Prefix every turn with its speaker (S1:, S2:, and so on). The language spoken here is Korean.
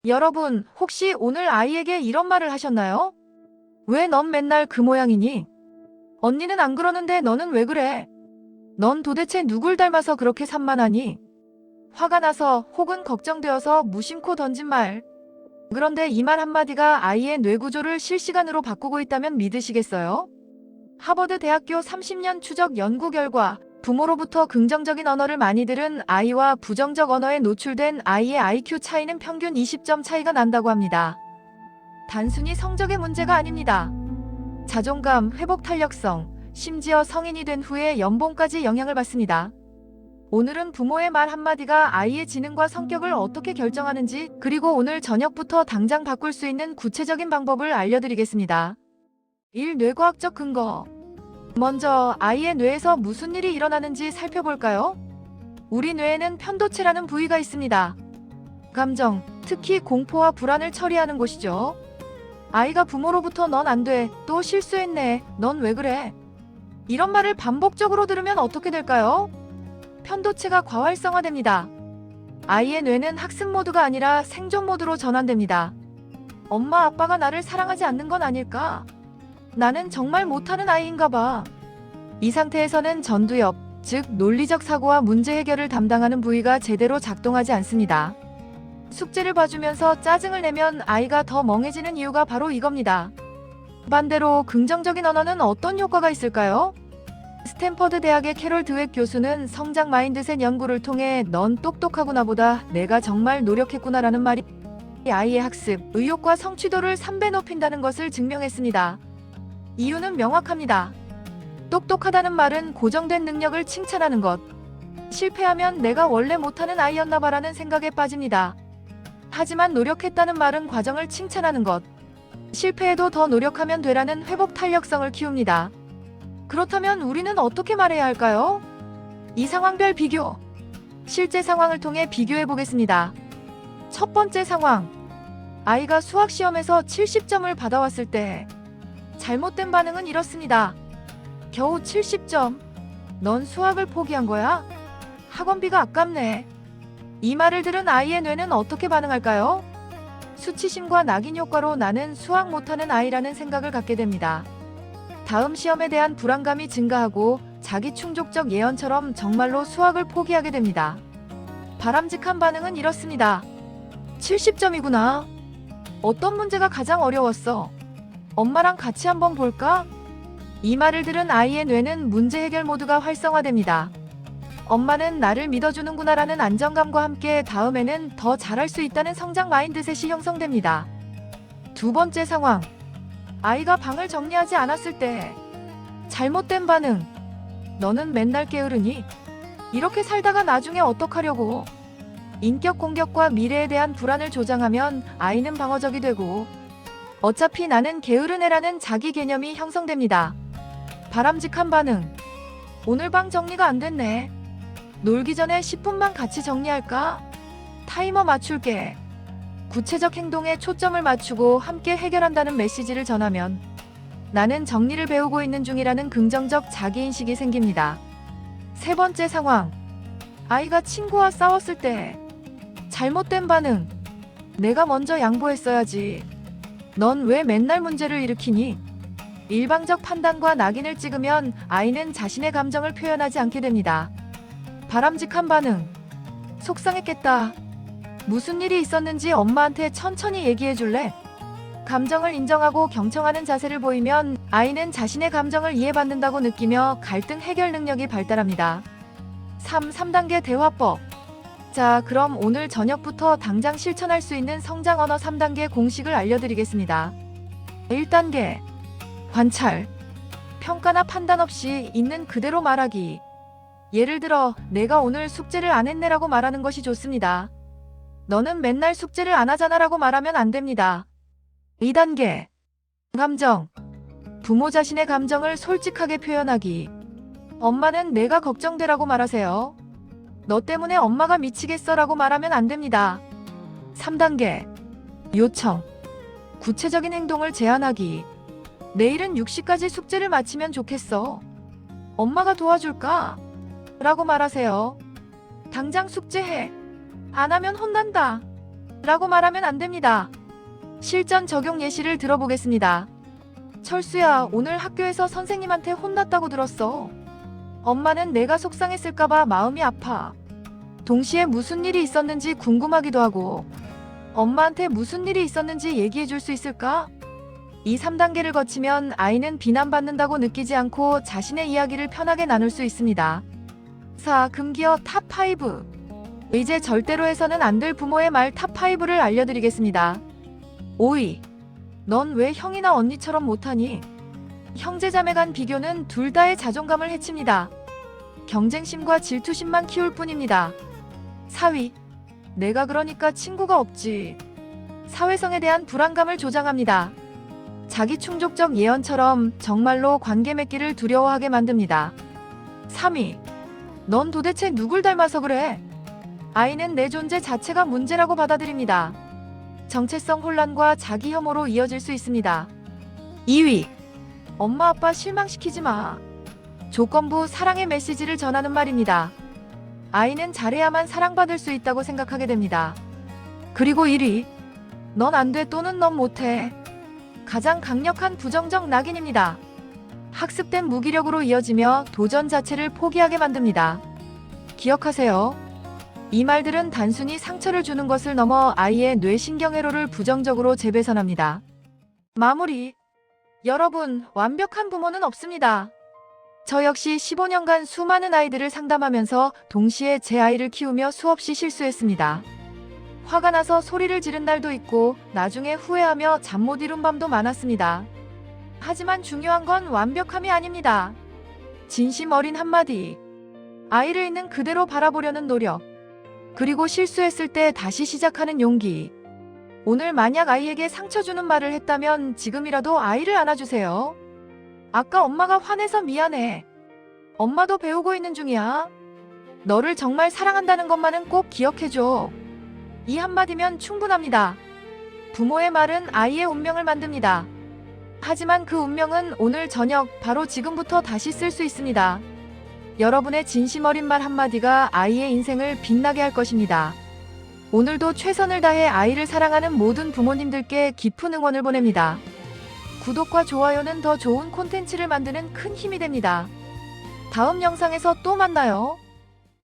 S1: 여러분, 혹시 오늘 아이에게 이런 말을 하셨나요? 왜 넌 맨날 그 모양이니? 언니는 안 그러는데 너는 왜 그래? 넌 도대체 누굴 닮아서 그렇게 산만하니? 화가 나서 혹은 걱정되어서 무심코 던진 말. 그런데 이 말 한마디가 아이의 뇌구조를 실시간으로 바꾸고 있다면 믿으시겠어요? 하버드 대학교 30년 추적 연구 결과 부모로부터 긍정적인 언어를 많이 들은 아이와 부정적 언어에 노출된 아이의 IQ 차이는 평균 20점 차이가 난다고 합니다. 단순히 성적의 문제가 아닙니다. 자존감, 회복 탄력성, 심지어 성인이 된 후에 연봉까지 영향을 받습니다. 오늘은 부모의 말 한마디가 아이의 지능과 성격을 어떻게 결정하는지, 그리고 오늘 저녁부터 당장 바꿀 수 있는 구체적인 방법을 알려드리겠습니다. 1. 뇌과학적 근거. 먼저 아이의 뇌에서 무슨 일이 일어나는지 살펴볼까요? 우리 뇌에는 편도체라는 부위가 있습니다. 감정, 특히 공포와 불안을 처리하는 곳이죠. 아이가 부모로부터 넌 안 돼, 또 실수했네, 넌 왜 그래? 이런 말을 반복적으로 들으면 어떻게 될까요? 편도체가 과활성화됩니다. 아이의 뇌는 학습 모드가 아니라 생존 모드로 전환됩니다. 엄마 아빠가 나를 사랑하지 않는 건 아닐까? 나는 정말 못하는 아이인가 봐. 이 상태에서는 전두엽, 즉 논리적 사고와 문제 해결을 담당하는 부위가 제대로 작동하지 않습니다. 숙제를 봐주면서 짜증을 내면 아이가 더 멍해지는 이유가 바로 이겁니다. 반대로 긍정적인 언어는 어떤 효과가 있을까요? 스탠퍼드 대학의 캐롤 드웩 교수는 성장 마인드셋 연구를 통해 넌 똑똑하구나 보다 내가 정말 노력했구나라는 말이 아이의 학습, 의욕과 성취도를 3배 높인다는 것을 증명했습니다. 이유는 명확합니다. 똑똑하다는 말은 고정된 능력을 칭찬하는 것. 실패하면 내가 원래 못하는 아이였나 봐라는 생각에 빠집니다. 하지만 노력했다는 말은 과정을 칭찬하는 것. 실패해도 더 노력하면 되라는 회복 탄력성을 키웁니다. 그렇다면 우리는 어떻게 말해야 할까요? 이 상황별 비교. 실제 상황을 통해 비교해 보겠습니다. 첫 번째 상황. 아이가 수학 시험에서 70점을 받아왔을 때 잘못된 반응은 이렇습니다. 겨우 70점? 넌 수학을 포기한 거야? 학원비가 아깝네. 이 말을 들은 아이의 뇌는 어떻게 반응할까요? 수치심과 낙인 효과로 나는 수학 못하는 아이라는 생각을 갖게 됩니다. 다음 시험에 대한 불안감이 증가하고 자기 충족적 예언처럼 정말로 수학을 포기하게 됩니다. 바람직한 반응은 이렇습니다. 70점이구나. 어떤 문제가 가장 어려웠어? 엄마랑 같이 한번 볼까? 이 말을 들은 아이의 뇌는 문제 해결 모드가 활성화됩니다. 엄마는 나를 믿어주는구나라는 안정감과 함께 다음에는 더 잘할 수 있다는 성장 마인드셋이 형성됩니다. 두 번째 상황. 아이가 방을 정리하지 않았을 때 잘못된 반응. 너는 맨날 게으르니? 이렇게 살다가 나중에 어떡하려고? 인격 공격과 미래에 대한 불안을 조장하면 아이는 방어적이 되고 어차피 나는 게으른 애라는 자기 개념이 형성됩니다. 바람직한 반응. 오늘 방 정리가 안 됐네. 놀기 전에 10분만 같이 정리할까? 타이머 맞출게. 구체적 행동에 초점을 맞추고 함께 해결한다는 메시지를 전하면 나는 정리를 배우고 있는 중이라는 긍정적 자기인식이 생깁니다. 세 번째 상황. 아이가 친구와 싸웠을 때 잘못된 반응. 내가 먼저 양보했어야지. 넌 왜 맨날 문제를 일으키니? 일방적 판단과 낙인을 찍으면 아이는 자신의 감정을 표현하지 않게 됩니다. 바람직한 반응. 속상했겠다. 무슨 일이 있었는지 엄마한테 천천히 얘기해 줄래? 감정을 인정하고 경청하는 자세를 보이면 아이는 자신의 감정을 이해받는다고 느끼며 갈등 해결 능력이 발달합니다. 3단계 대화법. 자, 그럼 오늘 저녁부터 당장 실천할 수 있는 성장 언어 3단계 공식을 알려드리겠습니다. 1단계. 관찰. 평가나 판단 없이 있는 그대로 말하기. 예를 들어, 내가 오늘 숙제를 안 했네라고 말하는 것이 좋습니다. 너는 맨날 숙제를 안 하잖아라고 말하면 안 됩니다. 2단계. 감정. 부모 자신의 감정을 솔직하게 표현하기. 엄마는 내가 걱정되라고 말하세요. 너 때문에 엄마가 미치겠어라고 말하면 안 됩니다. 3단계. 요청. 구체적인 행동을 제안하기. 내일은 6시까지 숙제를 마치면 좋겠어. 엄마가 도와줄까? 라고 말하세요. 당장 숙제해. 안 하면 혼난다. 라고 말하면 안 됩니다. 실전 적용 예시를 들어보겠습니다. 철수야, 오늘 학교에서 선생님한테 혼났다고 들었어. 엄마는 내가 속상했을까봐 마음이 아파. 동시에 무슨 일이 있었는지 궁금하기도 하고, 엄마한테 무슨 일이 있었는지 얘기해 줄 수 있을까? 이 3단계를 거치면 아이는 비난받는다고 느끼지 않고 자신의 이야기를 편하게 나눌 수 있습니다. 4. 금기어 탑5. 이제 절대로 해서는 안 될 부모의 말 탑5를 알려드리겠습니다. 5위. 넌 왜 형이나 언니처럼 못하니? 형제자매 간 비교는 둘 다의 자존감을 해칩니다. 경쟁심과 질투심만 키울 뿐입니다. 4위. 내가 그러니까 친구가 없지. 사회성에 대한 불안감을 조장합니다. 자기 충족적 예언처럼 정말로 관계 맺기를 두려워하게 만듭니다. 3위. 넌 도대체 누굴 닮아서 그래? 아이는 내 존재 자체가 문제라고 받아들입니다. 정체성 혼란과 자기 혐오로 이어질 수 있습니다. 2위. 엄마 아빠 실망시키지 마. 조건부 사랑의 메시지를 전하는 말입니다. 아이는 잘해야만 사랑받을 수 있다고 생각하게 됩니다. 그리고 1위. 넌 안 돼 또는 넌 못해. 가장 강력한 부정적 낙인입니다. 학습된 무기력으로 이어지며 도전 자체를 포기하게 만듭니다. 기억하세요. 이 말들은 단순히 상처를 주는 것을 넘어 아이의 뇌신경회로를 부정적으로 재배선합니다. 마무리. 여러분, 완벽한 부모는 없습니다. 저 역시 15년간 수많은 아이들을 상담하면서 동시에 제 아이를 키우며 수없이 실수했습니다. 화가 나서 소리를 지른 날도 있고 나중에 후회하며 잠 못 이룬 밤도 많았습니다. 하지만 중요한 건 완벽함이 아닙니다. 진심 어린 한마디. 아이를 있는 그대로 바라보려는 노력. 그리고 실수했을 때 다시 시작하는 용기. 오늘 만약 아이에게 상처 주는 말을 했다면 지금이라도 아이를 안아주세요. 아까 엄마가 화내서 미안해. 엄마도 배우고 있는 중이야. 너를 정말 사랑한다는 것만은 꼭 기억해줘. 이 한마디면 충분합니다. 부모의 말은 아이의 운명을 만듭니다. 하지만 그 운명은 오늘 저녁 바로 지금부터 다시 쓸 수 있습니다. 여러분의 진심 어린 말 한마디가 아이의 인생을 빛나게 할 것입니다. 오늘도 최선을 다해 아이를 사랑하는 모든 부모님들께 깊은 응원을 보냅니다. 구독과 좋아요는 더 좋은 콘텐츠를 만드는 큰 힘이 됩니다. 다음 영상에서 또 만나요.